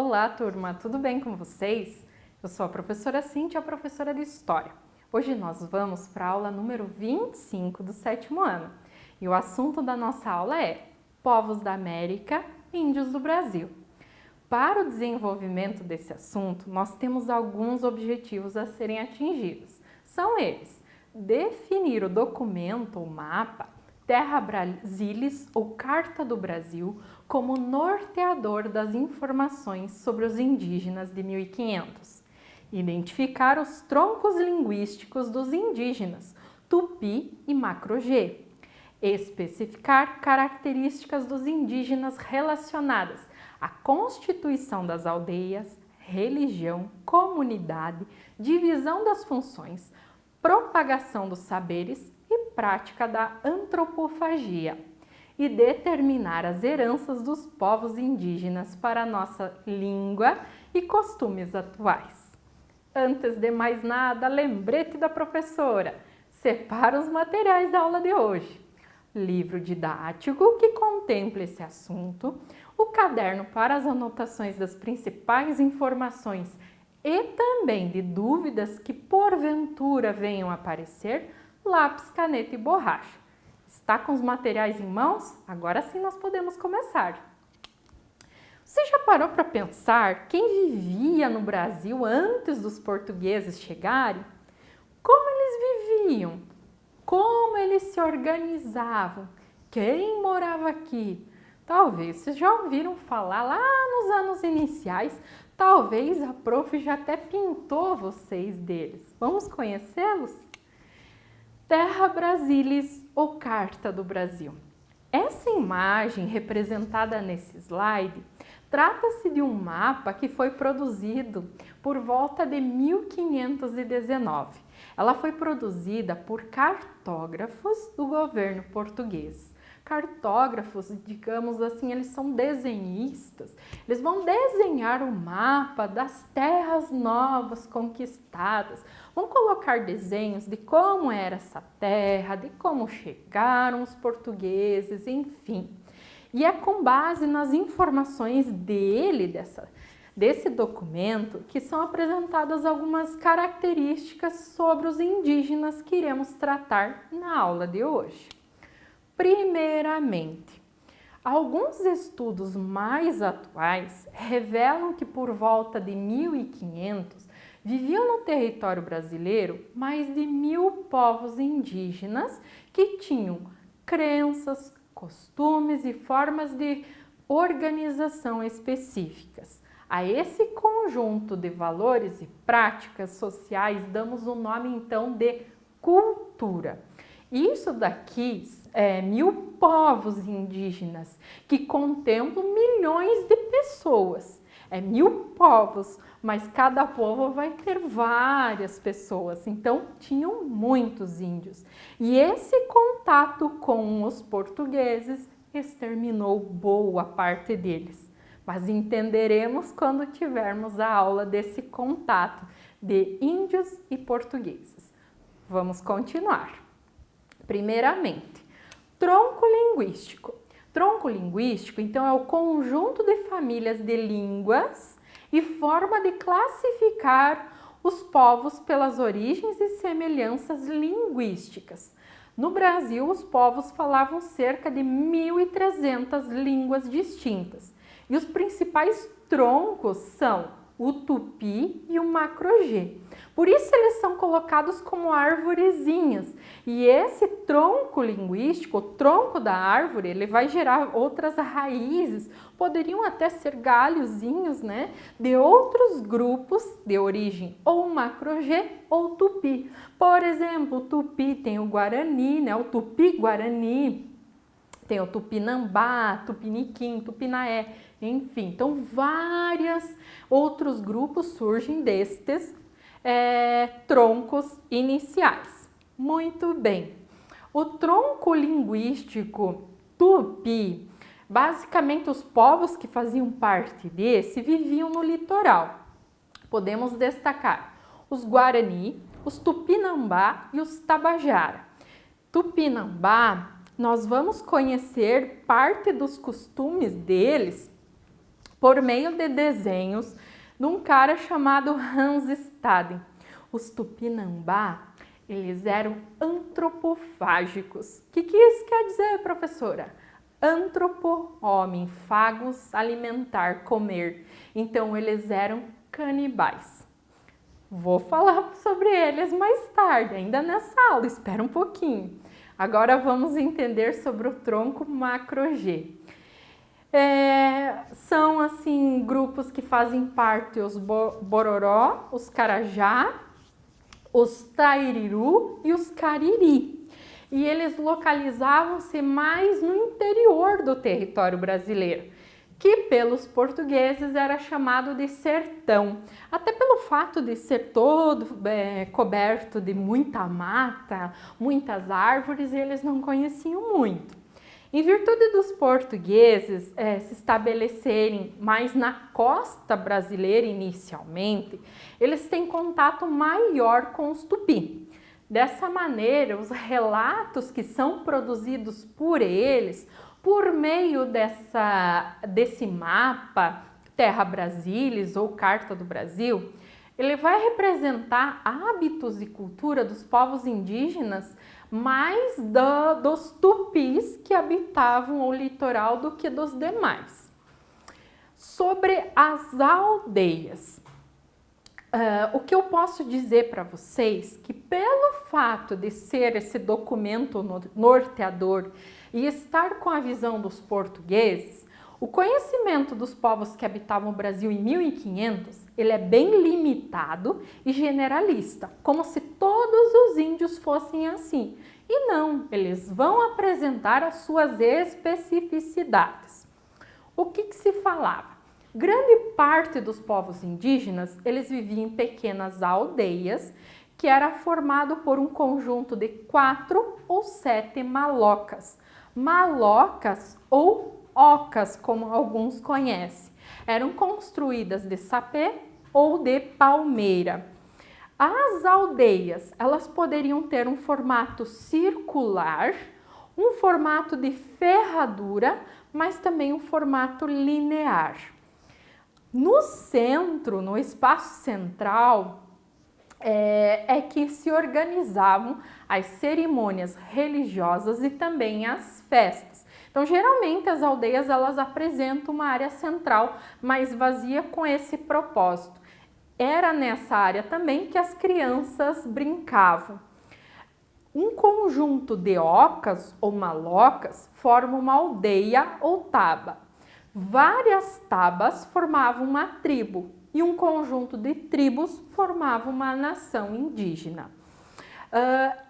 Olá, turma! Tudo bem com vocês? Eu sou a professora Cíntia, a professora de História. Hoje nós vamos para a aula número 25 do 7º ano. E o assunto da nossa aula é Povos da América, Índios do Brasil. Para o desenvolvimento desse assunto, nós temos alguns objetivos a serem atingidos. São eles: definir o documento ou mapa Terra Brasilis ou Carta do Brasil como norteador das informações sobre os indígenas de 1500. Identificar os troncos linguísticos dos indígenas Tupi e Macro-G. Especificar características dos indígenas relacionadas à constituição das aldeias, religião, comunidade, divisão das funções, propagação dos saberes e prática da antropofagia, e determinar as heranças dos povos indígenas para a nossa língua e costumes atuais. Antes de mais nada, lembrete da professora: separa os materiais da aula de hoje. Livro didático que contempla esse assunto, o caderno para as anotações das principais informações e também de dúvidas que porventura venham a aparecer, lápis, caneta e borracha. Está com os materiais em mãos? Agora sim nós podemos começar. Você já parou para pensar quem vivia no Brasil antes dos portugueses chegarem? Como eles viviam? Como eles se organizavam? Quem morava aqui? Talvez vocês já ouviram falar lá nos anos iniciais, talvez a prof já até pintou vocês deles. Vamos conhecê-los? Terra Brasilis ou Carta do Brasil. Essa imagem representada nesse slide trata-se de um mapa que foi produzido por volta de 1519. Ela foi produzida por cartógrafos do governo português. Cartógrafos, digamos assim, eles são desenhistas. Eles vão desenhar o mapa das terras novas conquistadas. Vão colocar desenhos de como era essa terra, de como chegaram os portugueses, enfim. E é com base nas informações desse documento que são apresentadas algumas características sobre os indígenas que iremos tratar na aula de hoje. Primeiramente, alguns estudos mais atuais revelam que por volta de 1500 viviam no território brasileiro mais de 1000 povos indígenas que tinham crenças, costumes e formas de organização específicas. A esse conjunto de valores e práticas sociais damos o nome então de cultura. Isso daqui é 1000 povos indígenas que contemplam milhões de pessoas. É 1000 povos, mas cada povo vai ter várias pessoas. Então, tinham muitos índios. E esse contato com os portugueses exterminou boa parte deles. Mas entenderemos quando tivermos a aula desse contato de índios e portugueses. Vamos continuar. Primeiramente, tronco linguístico. Tronco linguístico, então, é o conjunto de famílias de línguas e forma de classificar os povos pelas origens e semelhanças linguísticas. No Brasil, os povos falavam cerca de 1.300 línguas distintas. E os principais troncos são o Tupi e o Macro-G. Por isso eles são colocados como arvorezinhas. E esse tronco linguístico, o tronco da árvore, ele vai gerar outras raízes, poderiam até ser galhozinhos, né, de outros grupos de origem ou Macro-G ou Tupi. Por exemplo, o Tupi tem o Guarani, né, o Tupi-Guarani, tem o Tupinambá, Tupiniquim, Tupinaé, enfim. Então, vários outros grupos surgem destes troncos iniciais. Muito bem. O tronco linguístico Tupi, basicamente os povos que faziam parte desse viviam no litoral. Podemos destacar os Guarani, os Tupinambá e os Tabajara. Tupinambá, nós vamos conhecer parte dos costumes deles por meio de desenhos de um cara chamado Hans Staden. Os Tupinambá, eles eram antropofágicos. O que isso quer dizer, professora? Antropo, homem, fagos, alimentar, comer. Então, eles eram canibais. Vou falar sobre eles mais tarde, ainda nessa aula, espera um pouquinho. Agora vamos entender sobre o tronco macro-G. São assim grupos que fazem parte os Bororó, os Carajá, os Tairiru e os Cariri. E eles localizavam-se mais no interior do território brasileiro, que pelos portugueses era chamado de sertão, até pelo fato de ser todo coberto de muita mata, muitas árvores, e eles não conheciam muito. Em virtude dos portugueses se estabelecerem mais na costa brasileira inicialmente, eles têm contato maior com os tupi. Dessa maneira, os relatos que são produzidos por eles, por meio desse mapa Terra Brasilis ou Carta do Brasil, ele vai representar hábitos e cultura dos povos indígenas mais dos tupis que habitavam o litoral do que dos demais. Sobre as aldeias, o que eu posso dizer para vocês que pelo fato de ser esse documento norteador e estar com a visão dos portugueses, o conhecimento dos povos que habitavam o Brasil em 1500, ele é bem limitado e generalista, como se todos os índios fossem assim. E não, eles vão apresentar as suas especificidades. O que se falava? Grande parte dos povos indígenas, eles viviam em pequenas aldeias, que era formado por um conjunto de 4 ou 7 malocas. Malocas ou ocas, como alguns conhecem, eram construídas de sapé ou de palmeira. As aldeias, elas poderiam ter um formato circular, um formato de ferradura, mas também um formato linear. No centro, no espaço central, é que se organizavam as cerimônias religiosas e também as festas. Então, geralmente as aldeias elas apresentam uma área central mais vazia com esse propósito. Era nessa área também que as crianças brincavam. Um conjunto de ocas ou malocas forma uma aldeia ou taba. Várias tabas formavam uma tribo e um conjunto de tribos formava uma nação indígena.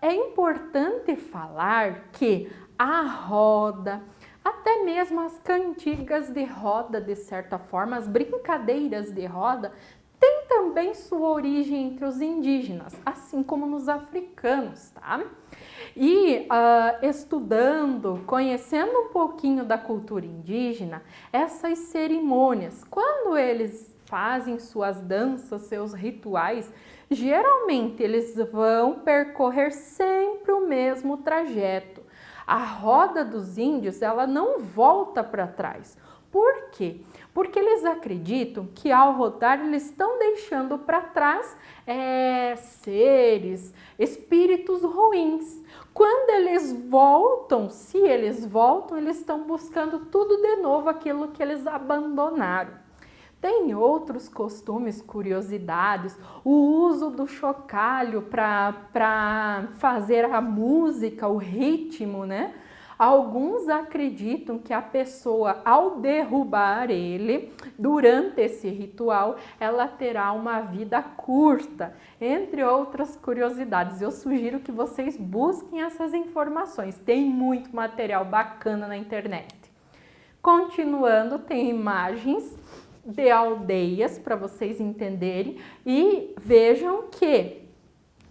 É importante falar que a roda, até mesmo as cantigas de roda, de certa forma, as brincadeiras de roda, tem também sua origem entre os indígenas, assim como nos africanos, tá? E estudando, conhecendo um pouquinho da cultura indígena, essas cerimônias, quando eles fazem suas danças, seus rituais, geralmente eles vão percorrer sempre o mesmo trajeto. A roda dos índios, ela não volta para trás. Por quê? Porque eles acreditam que ao rodar eles estão deixando para trás seres, espíritos ruins. Quando eles voltam, se eles voltam, eles estão buscando tudo de novo, aquilo que eles abandonaram. Tem outros costumes, curiosidades, o uso do chocalho para fazer a música, o ritmo, né? Alguns acreditam que a pessoa, ao derrubar ele, durante esse ritual, ela terá uma vida curta, entre outras curiosidades. Eu sugiro que vocês busquem essas informações, tem muito material bacana na internet. Continuando, tem imagens de aldeias para vocês entenderem e vejam que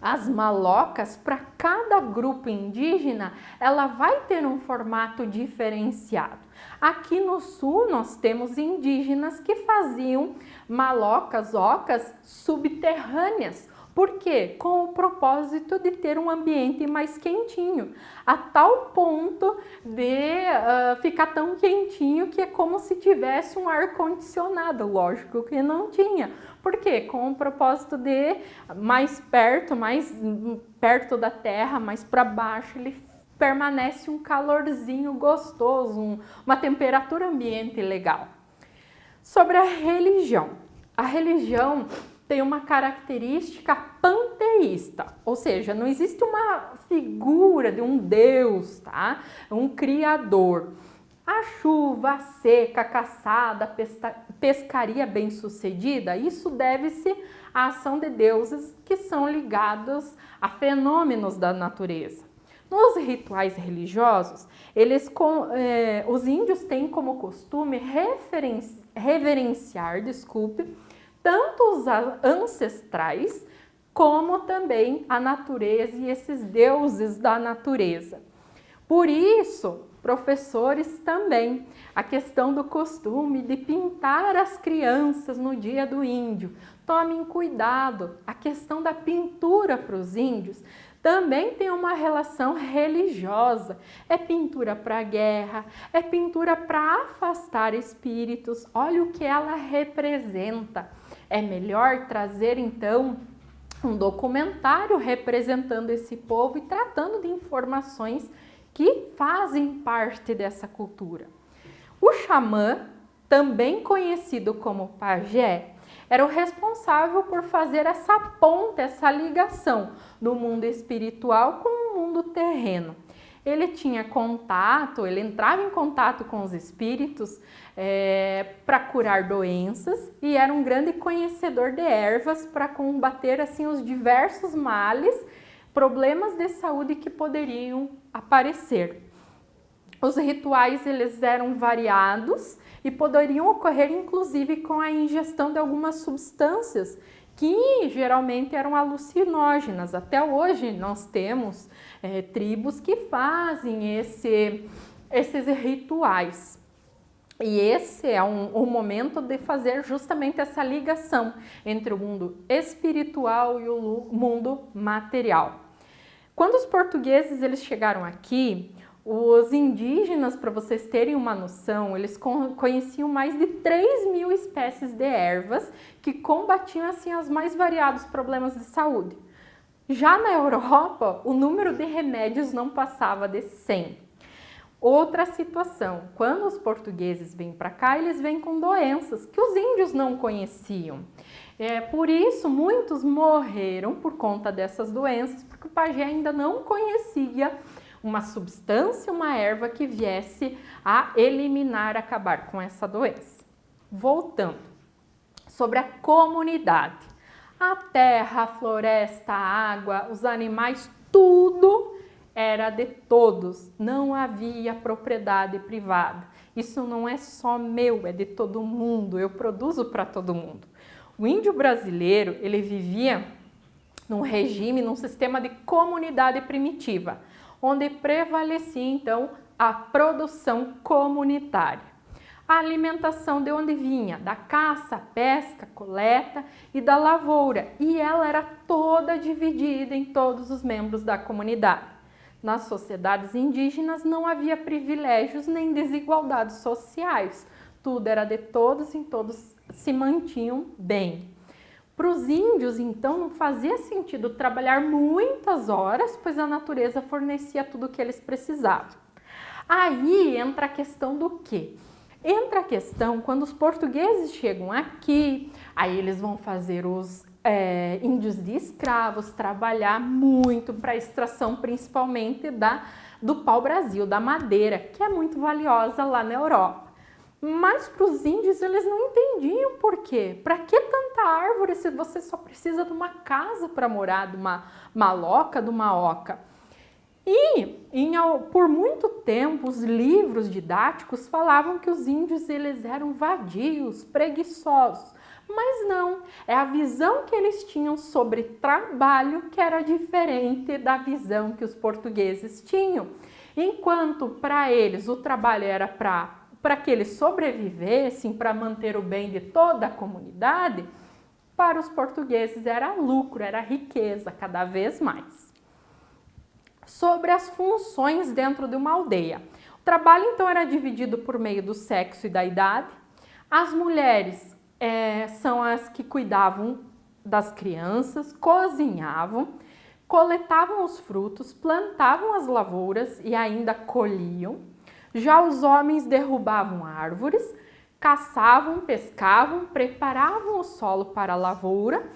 as malocas, para cada grupo indígena, ela vai ter um formato diferenciado. Aqui no sul nós temos indígenas que faziam malocas, ocas subterrâneas, Por quê? Com o propósito de ter um ambiente mais quentinho, a tal ponto de ficar tão quentinho que é como se tivesse um ar-condicionado. Lógico que não tinha. Por quê? Com o propósito de mais perto da terra, mais para baixo, ele permanece um calorzinho gostoso, uma temperatura ambiente legal. Sobre a religião. A religião tem uma característica panteísta, ou seja, não existe uma figura de um Deus, tá? Um criador. A chuva, a seca, a caçada, a pescaria bem-sucedida, isso deve-se à ação de deuses que são ligados a fenômenos da natureza. Nos rituais religiosos, os índios têm como costume reverenciar, tanto os ancestrais como também a natureza e esses deuses da natureza. Por isso, professores também, a questão do costume de pintar as crianças no dia do índio. Tomem cuidado, a questão da pintura para os índios também tem uma relação religiosa. É pintura para a guerra, é pintura para afastar espíritos. Olha o que ela representa. É melhor trazer, então, um documentário representando esse povo e tratando de informações que fazem parte dessa cultura. O xamã, também conhecido como pajé, era o responsável por fazer essa ponte, essa ligação do mundo espiritual com o mundo terreno. Ele tinha contato, ele entrava em contato com os espíritos para curar doenças e era um grande conhecedor de ervas para combater assim os diversos males, problemas de saúde que poderiam aparecer. Os rituais eles eram variados e poderiam ocorrer inclusive com a ingestão de algumas substâncias que geralmente eram alucinógenas. Até hoje nós temos tribos que fazem esses rituais. E esse é um momento de fazer justamente essa ligação entre o mundo espiritual e o mundo material. Quando os portugueses eles chegaram aqui, os indígenas, para vocês terem uma noção, eles conheciam mais de 3.000 espécies de ervas que combatiam assim os mais variados problemas de saúde. Já na Europa, o número de remédios não passava de 100. Outra situação, quando os portugueses vêm para cá, eles vêm com doenças que os índios não conheciam. Por isso, muitos morreram por conta dessas doenças, porque o pajé ainda não conhecia uma substância, uma erva que viesse a eliminar, acabar com essa doença. Voltando, sobre a comunidade. A terra, a floresta, a água, os animais, tudo era de todos. Não havia propriedade privada. Isso não é só meu, é de todo mundo. Eu produzo para todo mundo. O índio brasileiro, ele vivia num regime, num sistema de comunidade primitiva, onde prevalecia, então, a produção comunitária. A alimentação de onde vinha? Da caça, pesca, coleta e da lavoura. E ela era toda dividida em todos os membros da comunidade. Nas sociedades indígenas não havia privilégios nem desigualdades sociais. Tudo era de todos e todos se mantinham bem. Para os índios, então, não fazia sentido trabalhar muitas horas, pois a natureza fornecia tudo o que eles precisavam. Aí entra a questão do quê? Entra a questão quando os portugueses chegam aqui, aí eles vão fazer os índios de escravos trabalhar muito para a extração principalmente do pau-brasil, da madeira, que é muito valiosa lá na Europa. Mas para os índios eles não entendiam por quê. Para que tanta árvore se você só precisa de uma casa para morar, de uma maloca, de uma oca? E por muito tempo os livros didáticos falavam que os índios eles eram vadios, preguiçosos. Mas não, é a visão que eles tinham sobre trabalho que era diferente da visão que os portugueses tinham. Enquanto para eles o trabalho era para que eles sobrevivessem, para manter o bem de toda a comunidade, Para os portugueses era lucro, era riqueza, cada vez mais. Sobre as funções dentro de uma aldeia. O trabalho então era dividido por meio do sexo e da idade. As mulheres são as que cuidavam das crianças, cozinhavam, coletavam os frutos, plantavam as lavouras e ainda colhiam. Já os homens derrubavam árvores, caçavam, pescavam, preparavam o solo para a lavoura,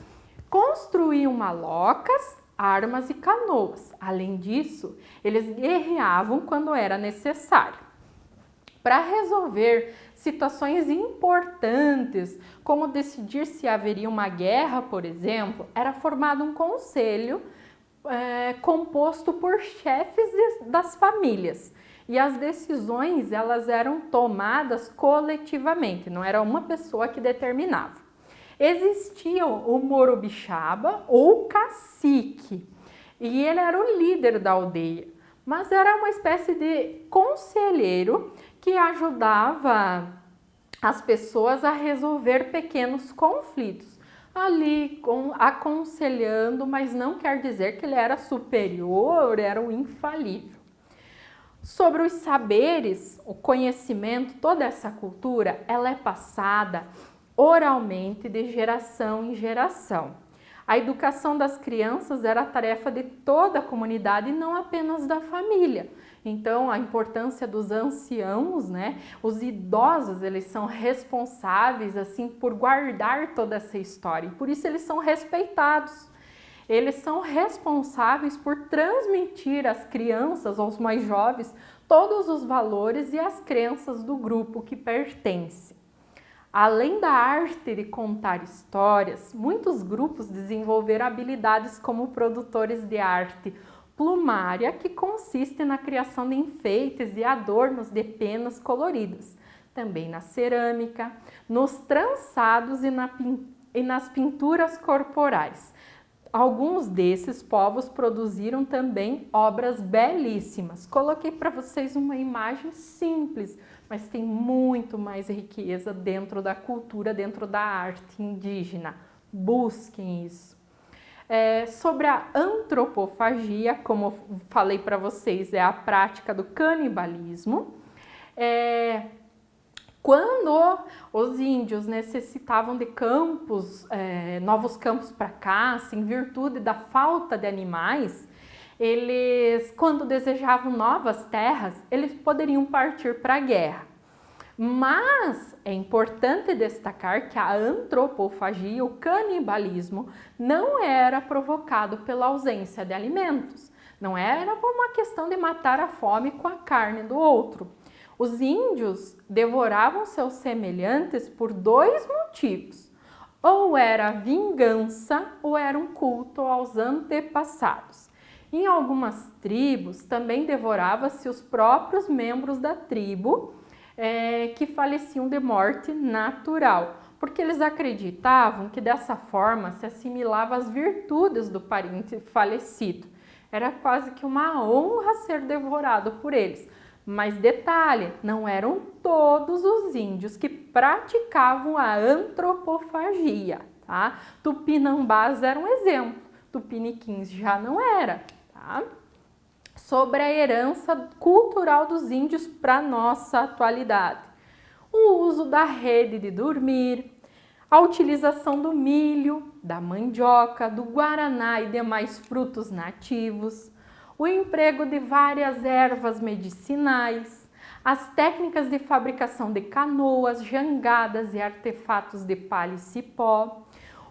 construíam malocas, armas e canoas. Além disso, eles guerreavam quando era necessário. Para resolver situações importantes, como decidir se haveria uma guerra, por exemplo, era formado um conselho composto por chefes das famílias. E as decisões elas eram tomadas coletivamente, não era uma pessoa que determinava. Existia o morubixaba ou cacique, e ele era o líder da aldeia, mas era uma espécie de conselheiro que ajudava as pessoas a resolver pequenos conflitos, ali aconselhando, mas não quer dizer que ele era superior, era o infalível. Sobre os saberes, o conhecimento, toda essa cultura, ela é passada oralmente de geração em geração. A educação das crianças era a tarefa de toda a comunidade e não apenas da família. Então, a importância dos anciãos, né? Os idosos, eles são responsáveis assim por guardar toda essa história e por isso eles são respeitados. Eles são responsáveis por transmitir às crianças, aos mais jovens, todos os valores e as crenças do grupo que pertence. Além da arte de contar histórias, muitos grupos desenvolveram habilidades como produtores de arte plumária, que consiste na criação de enfeites e adornos de penas coloridas, também na cerâmica, nos trançados e nas pinturas corporais. Alguns desses povos produziram também obras belíssimas. Coloquei para vocês uma imagem simples, mas tem muito mais riqueza dentro da cultura, dentro da arte indígena. Busquem isso. Sobre a antropofagia, como falei para vocês, é a prática do canibalismo. Quando os índios necessitavam de campos, novos campos para caça, em virtude da falta de animais, eles, quando desejavam novas terras, eles poderiam partir para a guerra. Mas é importante destacar que a antropofagia, o canibalismo, não era provocado pela ausência de alimentos. Não era por uma questão de matar a fome com a carne do outro. Os índios devoravam seus semelhantes por dois motivos. Ou era vingança ou era um culto aos antepassados. Em algumas tribos também devorava-se os próprios membros da tribo que faleciam de morte natural, porque eles acreditavam que dessa forma se assimilava as virtudes do parente falecido. Era quase que uma honra ser devorado por eles. Mas detalhe, não eram todos os índios que praticavam a antropofagia, tá? Tupinambás era um exemplo, tupiniquins já não era, tá? Sobre a herança cultural dos índios para nossa atualidade. O uso da rede de dormir, a utilização do milho, da mandioca, do guaraná e demais frutos nativos, o emprego de várias ervas medicinais, as técnicas de fabricação de canoas, jangadas e artefatos de palha e cipó,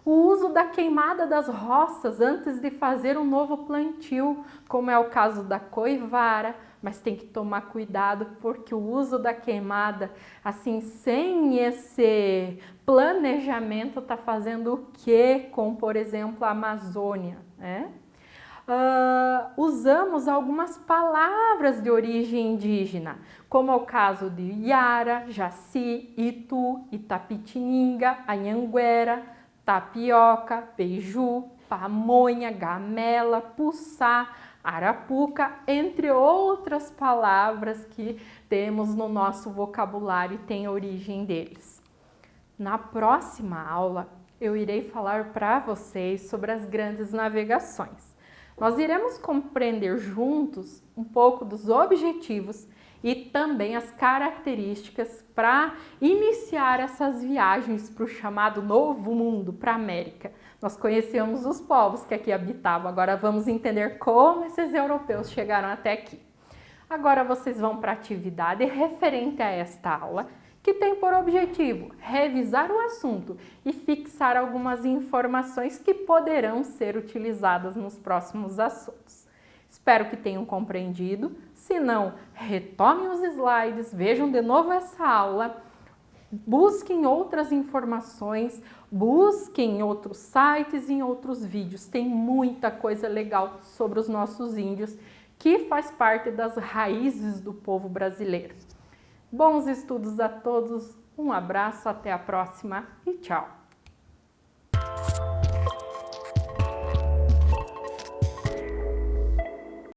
o uso da queimada das roças antes de fazer um novo plantio, como é o caso da coivara, mas tem que tomar cuidado porque o uso da queimada, assim, sem esse planejamento, está fazendo o que com, por exemplo, a Amazônia, né? Usamos algumas palavras de origem indígena, como é o caso de Iara, Jaci, Itu, Itapetininga, Anhanguera, tapioca, beiju, pamonha, gamela, puçá, arapuca, entre outras palavras que temos no nosso vocabulário e tem a origem deles. Na próxima aula, eu irei falar para vocês sobre as grandes navegações. Nós iremos compreender juntos um pouco dos objetivos e também as características para iniciar essas viagens para o chamado Novo Mundo, para a América. Nós conhecemos os povos que aqui habitavam, agora vamos entender como esses europeus chegaram até aqui. Agora vocês vão para a atividade referente a esta aula, que tem por objetivo revisar o assunto e fixar algumas informações que poderão ser utilizadas nos próximos assuntos. Espero que tenham compreendido. Se não, retomem os slides, vejam de novo essa aula, busquem outras informações, busquem outros sites e outros vídeos. Tem muita coisa legal sobre os nossos índios que faz parte das raízes do povo brasileiro. Bons estudos a todos, um abraço, até a próxima e tchau!